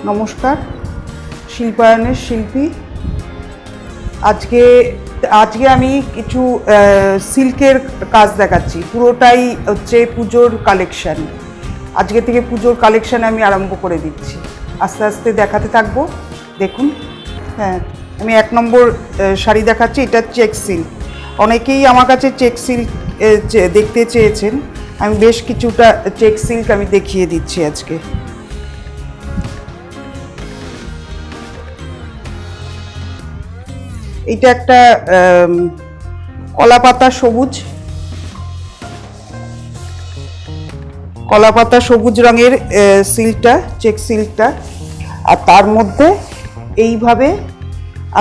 নমস্কার, শিল্পায়নের শিল্পী। আজকে আমি কিছু সিল্কের কাজ দেখাচ্ছি। পুরোটাই হচ্ছে পুজোর কালেকশন। আজকে থেকে পুজোর কালেকশন আমি আরম্ভ করে দিচ্ছি, আস্তে আস্তে দেখাতে থাকবো। দেখুন, হ্যাঁ, আমি 1 নম্বর শাড়ি দেখাচ্ছি। এটা চেক সিল্ক। অনেকেই আমার কাছে চেক সিল্ক দেখতে চেয়েছেন। আমি বেশ কিছুটা চেক সিল্ক আমি দেখিয়ে দিচ্ছি আজকে। এটা একটা কলাপাতা সবুজ রঙের সিল্কটা, চেক সিল্কটা। আর তার মধ্যে এইভাবে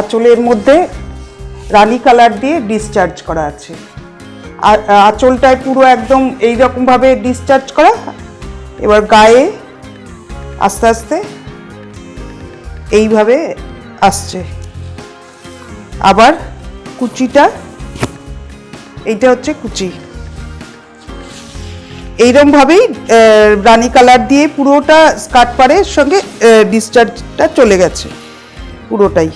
আঁচলের মধ্যে রানী কালার দিয়ে ডিসচার্জ করা আছে। আর আঁচলটায় পুরো একদম এইরকমভাবে ডিসচার্জ করা। এবার গায়ে আস্তে আস্তে এইভাবে আসছে। আবার কুচিটা, এইটা হচ্ছে কুচি। এইরকমভাবেই রানী কালার দিয়ে পুরোটা স্কার্ট পাড়ের সঙ্গে ডিসচার্জটা চলে গেছে পুরোটাই।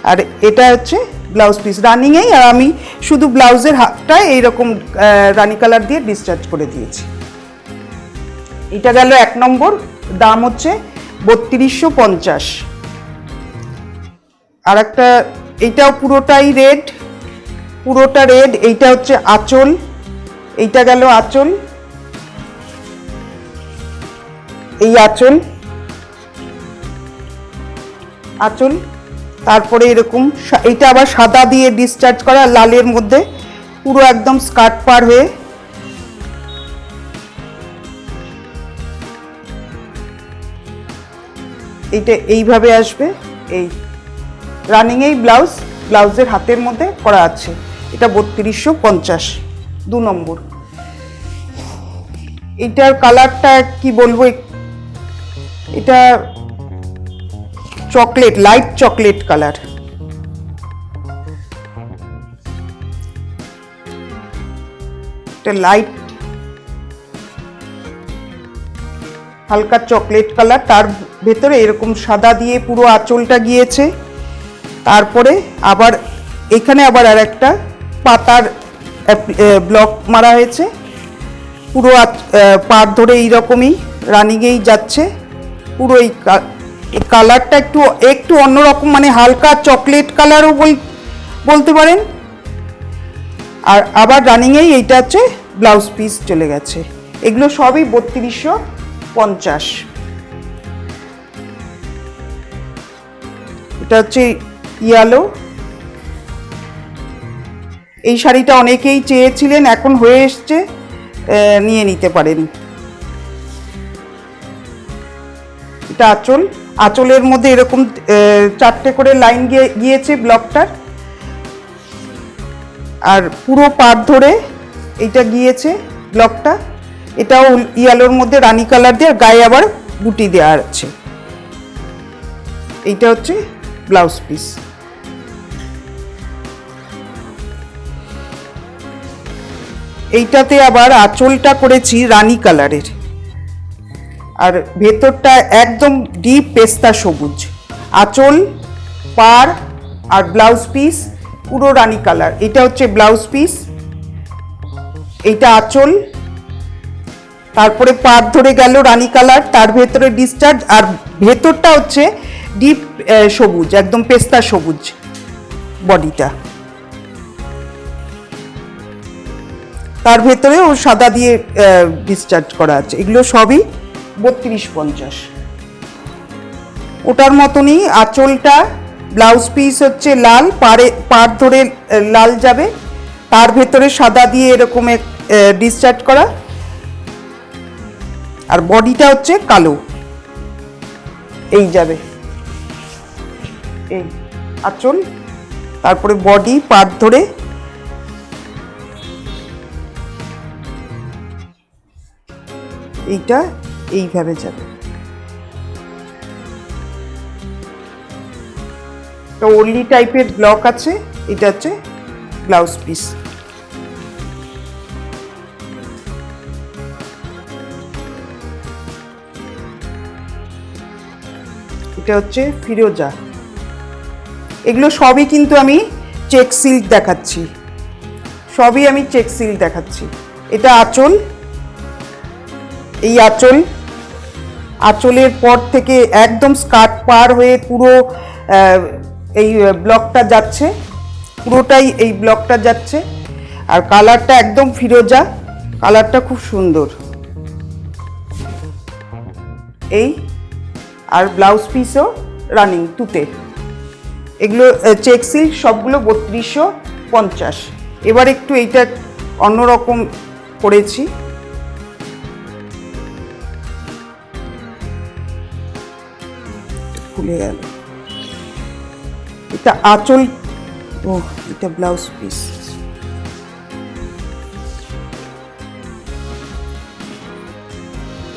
আর এটা হচ্ছে ব্লাউজ পিস রানিংয়েই। আর আমি শুধু ব্লাউজের হাতটা এইরকম রানী কালার দিয়ে ডিসচার্জ করে দিয়েছি। এটা গেল 1 নম্বর। দাম হচ্ছে 3250। আর একটা, এইটাও পুরোটাই রেড, এইটা হচ্ছে আঁচল। এইটা গেল আঁচল, এই আঁচল। তারপরে এরকম, এইটা আবার সাদা দিয়ে ডিসচার্জ করা, লালের মধ্যে পুরো একদম স্কার্ট পার হয়ে। এইটা এইভাবে আসবে। এই রানিংয়েই ব্লাউজের হাতের মধ্যে করা আছে। এটা 3250, 2 নম্বর। এটার কালারটা কি বলবো, এটা চকলেট, লাইট চকলেট কালার। এটা লাইট হালকা চকলেট কালার। তার ভেতরে এরকম সাদা দিয়ে পুরো আঁচলটা গিয়েছে। তারপরে আবার এখানে আবার আর একটা পাতার ব্লক মারা হয়েছে। পুরো পাড় ধরে এইরকমই রানিংয়েই যাচ্ছে। পুরো এই কালারটা একটু অন্যরকম, মানে হালকা চকলেট কালারও বলতে পারেন। আর আবার রানিংয়েই এইটা হচ্ছে ব্লাউজ পিস চলে গেছে। এগুলো সবই 3250। এটা হচ্ছে ইয়েলো। এই শাড়িটা অনেকেই চেয়েছিলেন, এখন হয়ে এসছে, নিয়ে নিতে পারেন। এটা আঁচলের মধ্যে এরকম 4টে করে লাইন গিয়েছে ব্লকটার। আর পুরো পাড় ধরে এইটা গিয়েছে ব্লকটা। এটাও ইয়েলোর মধ্যে রানী কালার দিয়ে, গায়ে আবার বুটি দেওয়া আছে। এইটা হচ্ছে ব্লাউজ পিস। এইটাতে আবার আঁচলটা করেছি রানী কালারের, আর ভেতরটা একদম ডিপ পেস্তা সবুজ। আঁচল, পাড় আর ব্লাউজ পিস পুরো রানী কালার। এটা হচ্ছে ব্লাউজ পিস, এইটা আঁচল। তারপরে পাড় ধরে গেল রানী কালার, তার ভেতরে ডিসচার্জ। আর ভেতরটা হচ্ছে ডিপ সবুজ, একদম পেস্তা সবুজ বডিটা। তার ভেতরেও সাদা দিয়ে ডিসচার্জ করা আছে। এগুলো সবই 3250। ওটার মতনই আঁচলটা, ব্লাউজ পিস হচ্ছে লাল, পাড় ধরে লাল যাবে, তার ভেতরে সাদা দিয়ে এরকম ডিসচার্জ করা। আর বডিটা হচ্ছে কালো, এই যাবে, এই আঁচল, তারপরে বডি পাড় ধরে। এইটা এইভাবে যাবে। তো ওলি টাইপের ব্লক আছে। এটা হচ্ছে ব্লাউজ পিস। এটা হচ্ছে ফিরোজা। এগুলো সবই কিন্তু আমি চেক সিল্ক দেখাচ্ছি, সবই আমি চেক সিল্ক দেখাচ্ছি। এটা আঁচল, এই আঁচল, আঁচলের পর থেকে একদম স্কার্ট পার হয়ে পুরো এই ব্লকটা যাচ্ছে, পুরোটাই এই ব্লকটা যাচ্ছে। আর কালারটা একদম ফিরোজা, কালারটা খুব সুন্দর। এই আর ব্লাউজ পিসও রানিং তুতে। এগুলো চেক সিল্ক, সবগুলো 3250। এবার একটু এইটা অন্যরকম করেছি। খুলে গেল, এটা আঁচল, ও এটা ব্লাউজ পিস।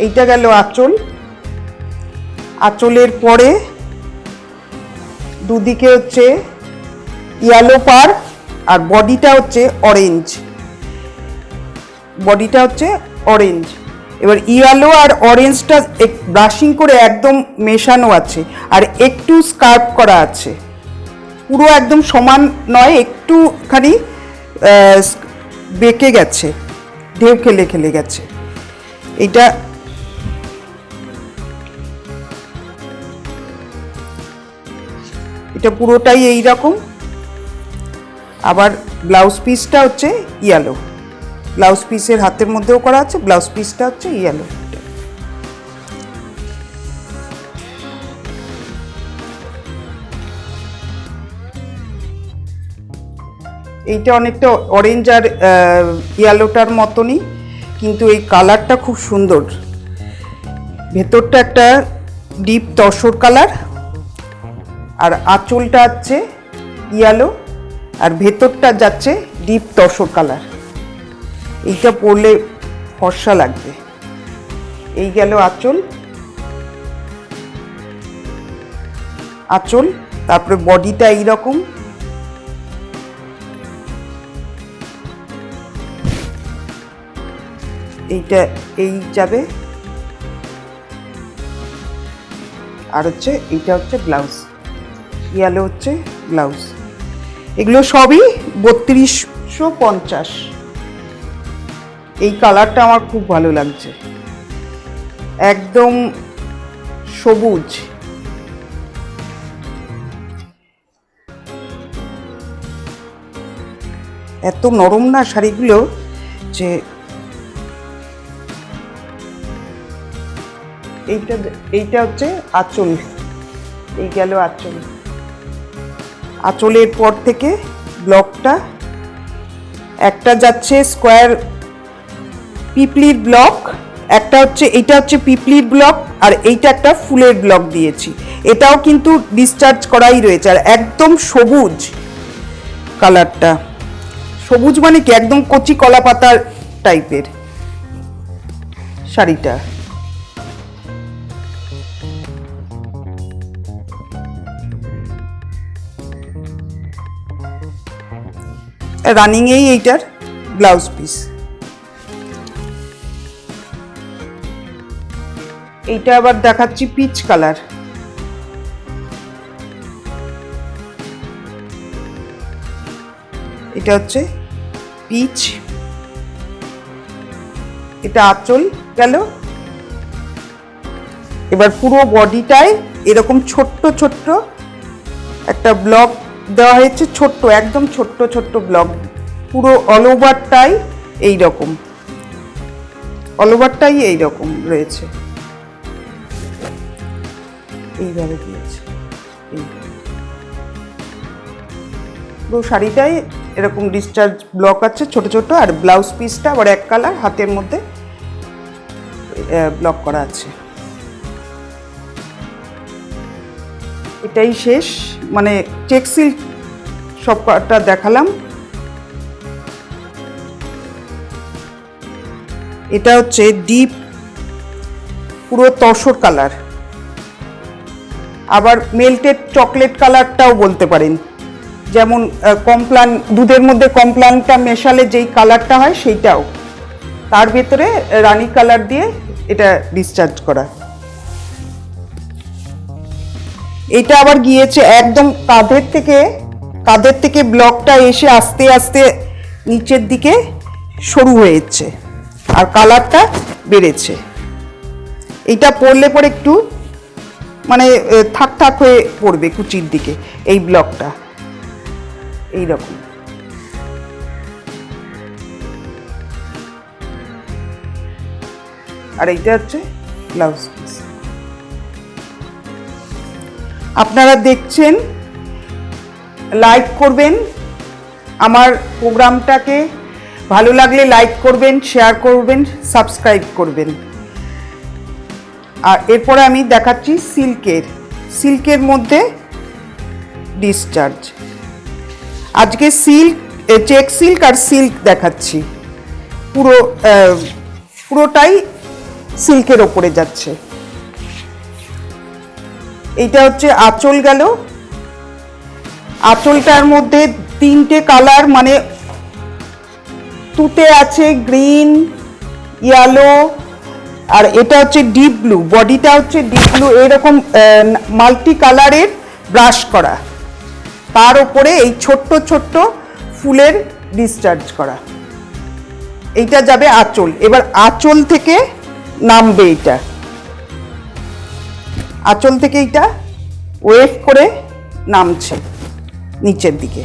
এইটা গেল আঁচল। আঁচলের পরে দুদিকে হচ্ছে ইয়েলো পার, আর বডিটা হচ্ছে অরেঞ্জ, বডিটা হচ্ছে অরেঞ্জ। এবার ইয়েলো আর অরেঞ্জটা ব্রাশিং করে একদম মেশানো আছে, আর একটু স্কার্প করা আছে, পুরো একদম সমান নয়, একটুখানি বেঁকে গেছে, ঢেউ খেলে খেলে গেছে। এটা এটা পুরোটাই এই রকম। আবার ব্লাউজ পিসটা হচ্ছে ইয়েলো, ব্লাউজ পিসের হাতের মধ্যেও করা আছে, ব্লাউজ পিসটা হচ্ছে ইয়েলো। এইটা অনেকটা অরেঞ্জ আর ইয়েলোটার মতনই, কিন্তু এই কালারটা খুব সুন্দর। ভেতরটা একটা ডিপ তসর কালার, আর আঁচলটা হচ্ছে ইয়েলো, আর ভেতরটা যাচ্ছে ডিপ তসর কালার। এইটা পরলে ফর্সা লাগবে। এই গেল আঁচল, আঁচল। তারপরে বডিটা এইরকম, এইটা এই যাবে, আর হচ্ছে এইটা হচ্ছে ব্লাউজ, ইয়েলো হচ্ছে ব্লাউজ। এগুলো সবই 3250। এই কালারটা আমার খুব ভালো লাগছে, একদম সবুজ। এত নরম না শাড়িগুলো, যে এইটা হচ্ছে আঁচল। এই গেল আঁচল। আঁচলের পর থেকে ব্লকটা একটা যাচ্ছে স্কোয়ার পিপলির ব্লক, একটা হচ্ছে এইটা হচ্ছে পিপলির ব্লক, আর এইটা একটা ফুলের ব্লক দিয়েছি। এটাও কিন্তু ডিসচার্জ করাই রয়েছে, আর একদম সবুজ কালারটা। সবুজ মানে কি, একদম কচি কলা পাতার টাইপের শাড়িটা। রানিংয়েই এইটার ব্লাউজ পিস। এইটা আবার দেখাচ্ছি পিচ কালার। এটা হচ্ছে পিচ। এটা আঁচল গেল। এবার পুরো বডিটায় এরকম ছোট্ট ছোট্ট একটা ব্লক দেওয়া হয়েছে, ছোট্ট, একদম ছোট্ট ছোট্ট ব্লক। পুরো অল ওভারটাই এইরকম, অল ওভারটাই এইরকম রয়েছে, এইভাবে দিয়েছে। পুরো শাড়িটাই এরকম ডিসচার্জ ব্লক আছে ছোট ছোট, আর ব্লাউজ পিসটা আবার এক কালার, হাতের মধ্যে ব্লক করা আছে। এটাই শেষ, মানে চেক সিল্ক সবটা দেখালাম। এটা হচ্ছে ডিপ পুরো তসর কালার, আবার মেল্টেড চকলেট কালারটাও বলতে পারেন, যেমন কমপ্লান, দুধের মধ্যে কমপ্লানটা মেশালে যেই কালারটা হয় সেইটাও, তার ভেতরে রানী কালার দিয়ে এটা ডিসচার্জ করা। এটা আবার গিয়েছে একদম কাঁধের থেকে ব্লকটা এসে আস্তে আস্তে নিচের দিকে সরু হয়েছে আর কালারটা বেড়েছে। এটা পরলে পরে একটু মানে থাক থাক হয়ে পড়বে কুচির দিকে এই ব্লকটা এইরকম। আর এইটা হচ্ছে ব্লাউজ পিস। আপনারা দেখছেন, লাইক করবেন আমার প্রোগ্রামটাকে, ভালো লাগলে লাইক করবেন, শেয়ার করবেন, সাবস্ক্রাইব করবেন। আর এরপরে আমি দেখাচ্ছি সিল্কের মধ্যে ডিসচার্জ। আজকে চেক সিল্ক আর সিল্ক দেখাচ্ছি, পুরোটাই সিল্কের ওপরে যাচ্ছে। এইটা হচ্ছে আঁচল গেল। আঁচলটার মধ্যে 3টে কালার, মানে তুতে আছে, গ্রিন, ইয়েলো, আর এটা হচ্ছে ডিপ ব্লু। বডিটা হচ্ছে ডিপ ব্লু, এরকম মাল্টি কালারের ব্রাশ করা, তার উপরে এই ছোট্ট ছোট্ট ফুলের ডিসচার্জ করা। এইটা যাবে আঁচল। এবার আঁচল থেকে নামবে, এইটা আঁচল থেকে এইটা ওয়েভ করে নামছে নিচের দিকে।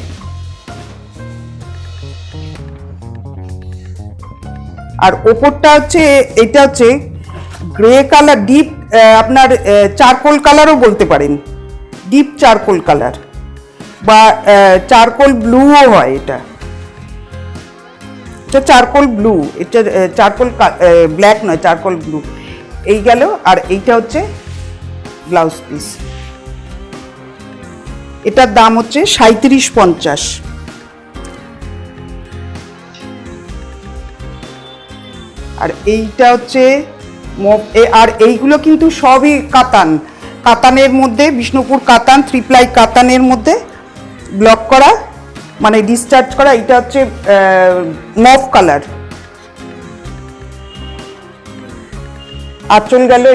আর ওপরটা হচ্ছে, এটা হচ্ছে গ্রে কালার, ডিপ আপনার চারকোল কালারও বলতে পারেন, ডিপ চারকোল কালার বা চারকোল ব্লুও হয়। এটা চারকোল ব্লু, এটা চারকোল ব্ল্যাক নয়, চারকোল ব্লু। এই গেল। আর এইটা হচ্ছে ব্লাউজ পিস। এটার দাম হচ্ছে 37.50। আর এইটা হচ্ছে, আর এইগুলো কিন্তু সবই কাতানের মধ্যে, বিষ্ণুপুর কাতান, 3 প্লাই কাতানের মধ্যে ব্লক করা, মানে ডিসচার্জ করা। এটা হচ্ছে মভ কালার। আঁচল গেল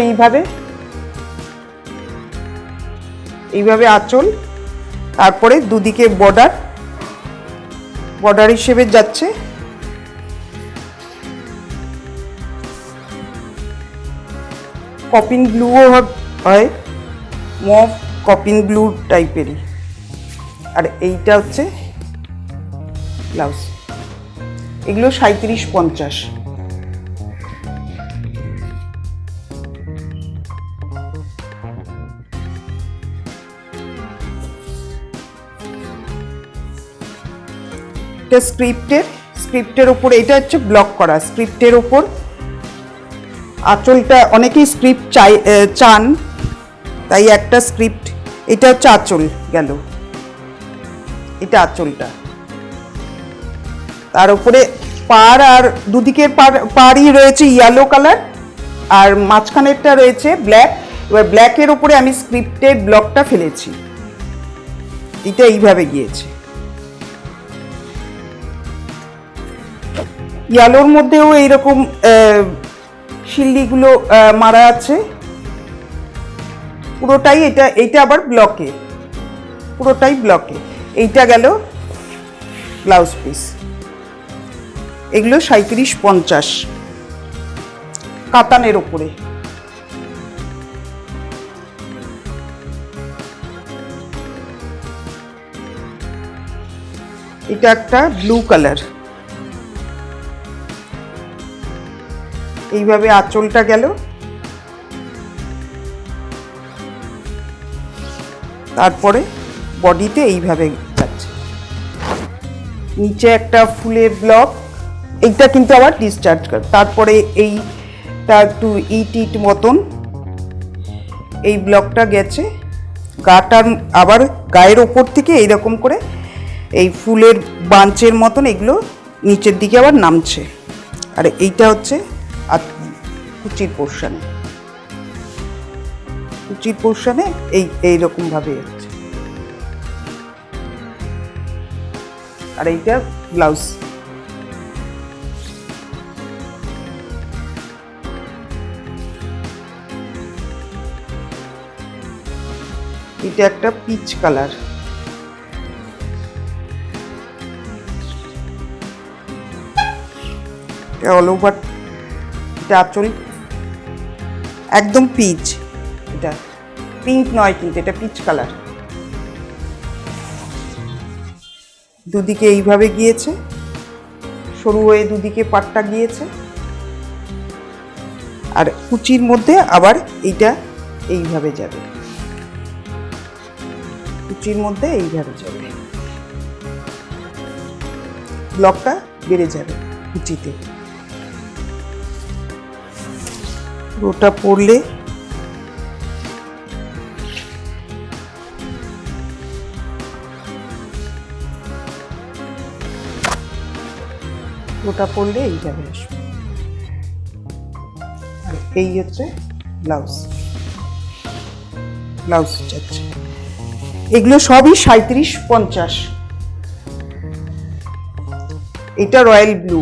এইভাবে আঁচল, তারপরে দুদিকে বর্ডার হিসেবে যাচ্ছে। কপিন ব্লুও হয়, মভ কপিন ব্লু টাইপেরই। আর এইটা হচ্ছে ব্লাউজ। এগুলো 37.50। এটা স্ক্রিপ্টের উপর, এটা হচ্ছে ব্লক করা স্ক্রিপ্টের উপর। আঁচলটা অনেকেই স্ক্রিপ্ট চান, তাই একটা স্ক্রিপ্ট। এটা হচ্ছে আঁচল গেল, এটা আঁচলটা। তার উপরে পাড়, আর দুদিকের পাড়ই রয়েছে ইয়েলো কালার, আর মাঝখানেরটা রয়েছে ব্ল্যাক। এবার ব্ল্যাকের উপরে আমি স্ক্রিপ্টের ব্লকটা ফেলেছি। এটা এইভাবে গিয়েছে। ইয়েলোর মধ্যেও এইরকম শিল্লিগুলো মারা আছে পুরোটাই। এইটা আবার পুরোটাই ব্লকে। এইটা গেল ব্লাউজ পিস। এগুলো 37.50 কাতানের উপরে। এটা একটা ব্লু কালার। এইভাবে আঁচলটা গেল, তারপরে বডিতে এইভাবে যাচ্ছে। নিচে একটা ফুলের ব্লক, এইটা কিন্তু আবার ডিসচার্জ করে। তারপরে এইটা একটু ইট মতন এই ব্লকটা গেছে। গাটার আবার গায়ের ওপর থেকে এইরকম করে এই ফুলের বাঞ্চের মতন এগুলো নিচের দিকে আবার নামছে। আর এইটা হচ্ছে কুচির পোর্শনে এইরকম ভাবে হচ্ছে। আর এইটা ব্লাউজ। এটা একটা পিচ কালার, অল ওভার। এটা আঁচল একদম পিচ, এটা পিঙ্ক নয় কিন্তু এটা পিচ কালার। দুদিকে এইভাবে গিয়েছে, সরু হয়ে দুদিকে পাটটা গিয়েছে, আর কুচির মধ্যে আবার এইটা এইভাবে যাবে, কুচির মধ্যে এইভাবে যাবে, ব্লকটা বেড়ে যাবে কুচিতে। ওটা পরলে এইভাবে আসবে। আর এই হচ্ছে ব্লাউজ, ব্লাউজ যাচ্ছে। এগুলো সবই 37-50। এটা রয়্যাল ব্লু,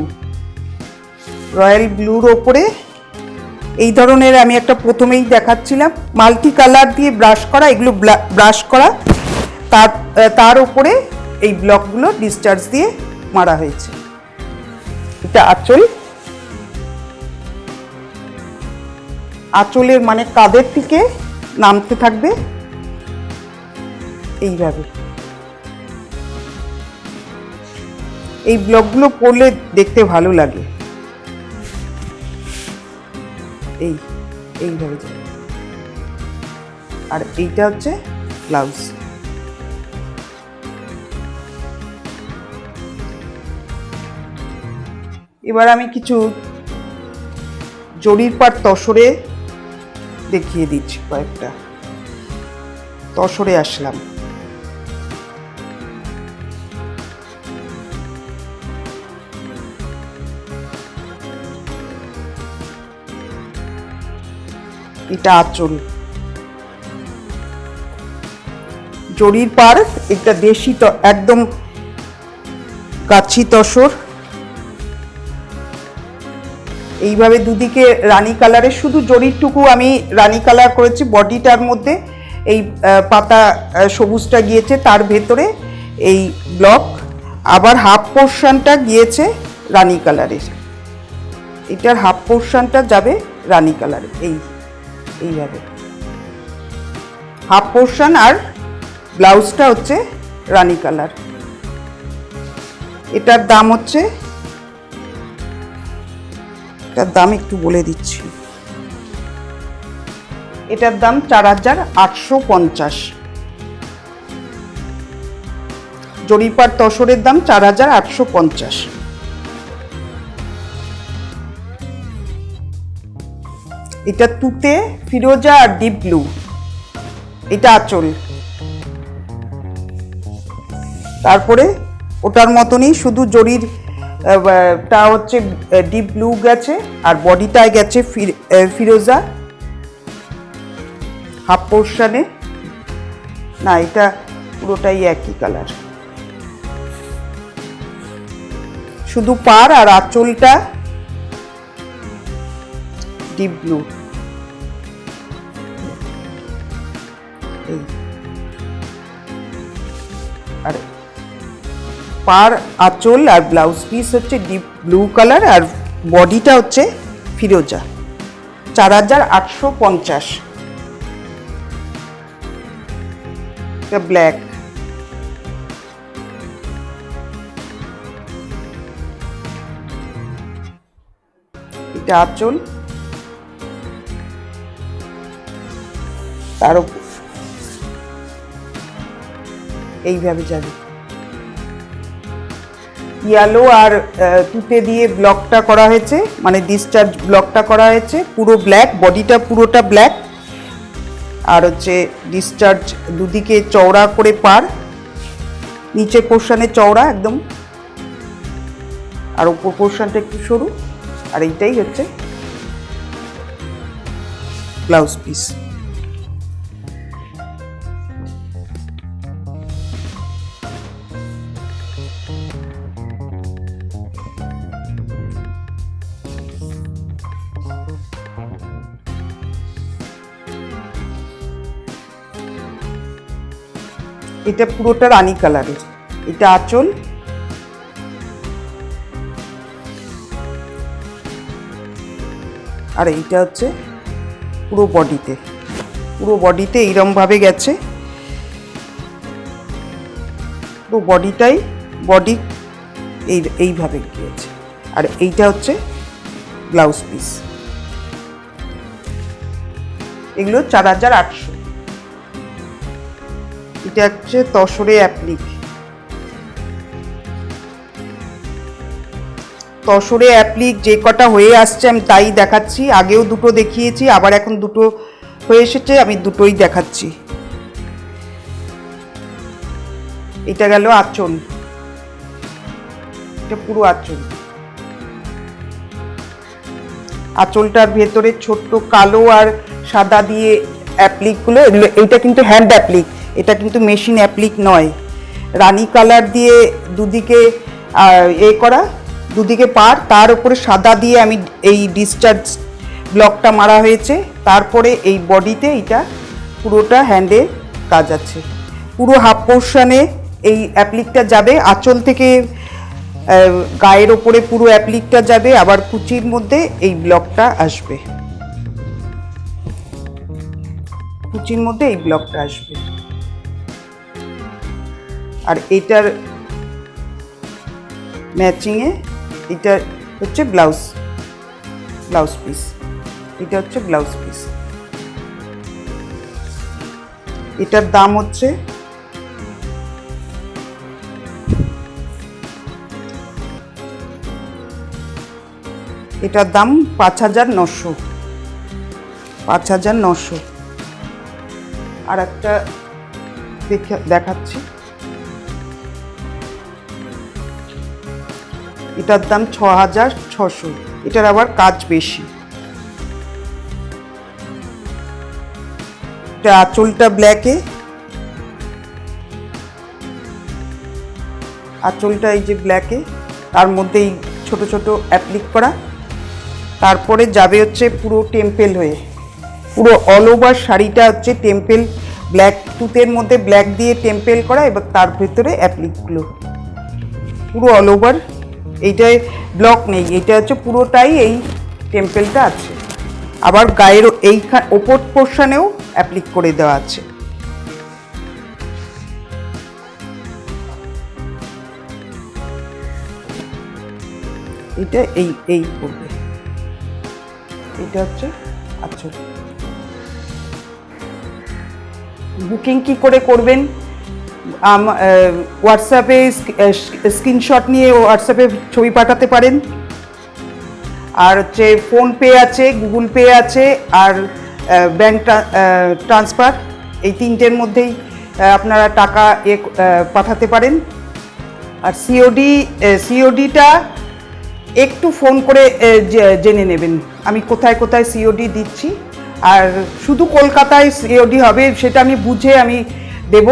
রয়্যাল ব্লুর ওপরে এই ধরনের আমি একটা প্রথমেই দেখাচ্ছিলাম মাল্টি কালার দিয়ে ব্রাশ করা, এগুলো ব্রাশ করা, তার উপরে এই ব্লকগুলো ডিসচার্জ দিয়ে মারা হয়েছে। এটা আঁচল, আঁচলের মানে কাঁধের থেকে নামতে থাকবে এইভাবে। এই ব্লকগুলো পরলে দেখতে ভালো লাগে, এইভাবে যাবে। আর এইটা হচ্ছে ব্লাউজ। এবার আমি কিছু জরির পাট তসরে দেখিয়ে দিচ্ছি, কয়েকটা তসরে আসলাম। এটা আঁচল, জরির পার, এটা দেশি একদম গাছি তসর। এইভাবে দুদিকে রানী কালারের, শুধু জরিরটুকু আমি রানী কালার করেছি, বডিটার মধ্যে এই পাতা সবুজটা গিয়েছে, তার ভেতরে এই ব্লক, আবার হাফ পোর্শনটা গিয়েছে রানী কালারের, এটার হাফ পোর্শনটা যাবে রানী কালার। এইভাবে হাফ পোর্শন, আর ব্লাউজটা হচ্ছে রানী কালার। এটার দাম হচ্ছে, এটার দাম একটু বলে দিচ্ছি, এটার দাম 4850। জরিপার তসরের দাম 4850। এটা তুতে, ফিরোজা আর ডিপ ব্লু। এটা আঁচল, তারপরে ওটার মতনই শুধু জরির টা হচ্ছে ডিপ ব্লু গেছে, আর বডিটায় গেছে ফিরোজা হাফ পোর্শনে। না, এটা পুরোটাই একই কালার, শুধু পার আর আঁচলটা ডিপ ব্লু। আর পার, আঁচল আর ব্লাউজ পিস হচ্ছে ডিপ ব্লু কালার, আর বডিটা হচ্ছে ফিরোজা। 4850। এটা ব্ল্যাক, এটা আঁচল, তার এইভাবে যাবে। ইয়েলো আর তুতে দিয়ে ব্লকটা করা হয়েছে, মানে ডিসচার্জ ব্লকটা করা হয়েছে, পুরো ব্ল্যাক, বডিটা পুরোটা ব্ল্যাক, আর হচ্ছে ডিসচার্জ দুদিকে চওড়া করে পার, নিচে পোর্শনে চওড়া একদম, আর উপর পোর্শনটা একটু সরু, আর এইটাই হচ্ছে ব্লাউজ পিস। এটা পুরোটা রানী কালারের। এটা আঁচল, আর এইটা হচ্ছে পুরো বডিতে এইরকম ভাবে গেছে। পুরো বডিটাই এইভাবে গিয়েছে। আর এইটা হচ্ছে ব্লাউজ পিস। এগুলো 4800। এটা হচ্ছে তসরে অ্যাপ্লিক। তসরে অ্যাপ্লিক যে কটা হয়ে আসছে আমি তাই দেখাচ্ছি। আগেও দুটো দেখিয়েছি, আবার এখন দুটো হয়ে এসেছে, আমি দুটোই দেখাচ্ছি। এটা গেল আঁচল, এটা পুরো আঁচল। আঁচলটার ভেতরে ছোট্ট কালো আর সাদা দিয়ে অ্যাপ্লিকগুলো, এইটা কিন্তু হ্যান্ড অ্যাপ্লিক, এটা কিন্তু মেশিন অ্যাপ্লিক নয়। রানী কালার দিয়ে দুদিকে করা, দুদিকে পার, তার উপরে সাদা দিয়ে আমি এই ডিসচার্জ ব্লকটা মারা হয়েছে। তারপরে এই বডিতে এইটা পুরোটা হ্যান্ডে কাজ আছে। পুরো হাফ পোর্শনে এই অ্যাপ্লিকটা যাবে, আঁচল থেকে গায়ের ওপরে পুরো অ্যাপ্লিকটা যাবে, আবার কুচির মধ্যে এই ব্লকটা আসবে, কুচির মধ্যে এই ব্লকটা আসবে। আর এটার ম্যাচিংয়ে এটা হচ্ছে ব্লাউজ পিস। এটা হচ্ছে ব্লাউজ পিস। এটার দাম হচ্ছে এটার দাম 5900। 5900। আর একটা দেখাচ্ছি, এটার দাম 6600। এটার আবার কাজ বেশি। এটা আঁচলটা ব্ল্যাকে, আঁচলটা এই যে ব্ল্যাকে, তার মধ্যে এই ছোট ছোট অ্যাপ্লিক করা। তারপরে যাবে হচ্ছে পুরো টেম্পেল হয়ে, পুরো অল ওভার শাড়িটা হচ্ছে টেম্পেল, ব্ল্যাক তুতের মধ্যে ব্ল্যাক দিয়ে টেম্পেল করা, এবং তার ভেতরে অ্যাপ্লিকগুলো পুরো অল ওভার। এইটায় ব্লক নেই, এটা হচ্ছে পুরোটাই এই টেম্পেলটা আছে। আবার গায়ের এই ওপর পোর্শনেও অ্যাপ্লিক করে দেওয়া আছে। এটা এই করবে। এটা হচ্ছে আচ্ছা, বুকিং কি করে করবেন? হোয়াটসঅ্যাপে স্ক্রিনশট নিয়ে হোয়াটসঅ্যাপে ছবি পাঠাতে পারেন। আর হচ্ছে ফোনপে আছে, গুগল পে আছে, আর ব্যাংক ট্রান্সফার, এই তিনটের আপনারা টাকা পাঠাতে পারেন। আর সিওডিটা একটু ফোন করে জেনে নেবেন আমি কোথায় কোথায় সিওডি দিচ্ছি। আর শুধু কলকাতায় সিওডি হবে সেটা আমি বুঝে দেব।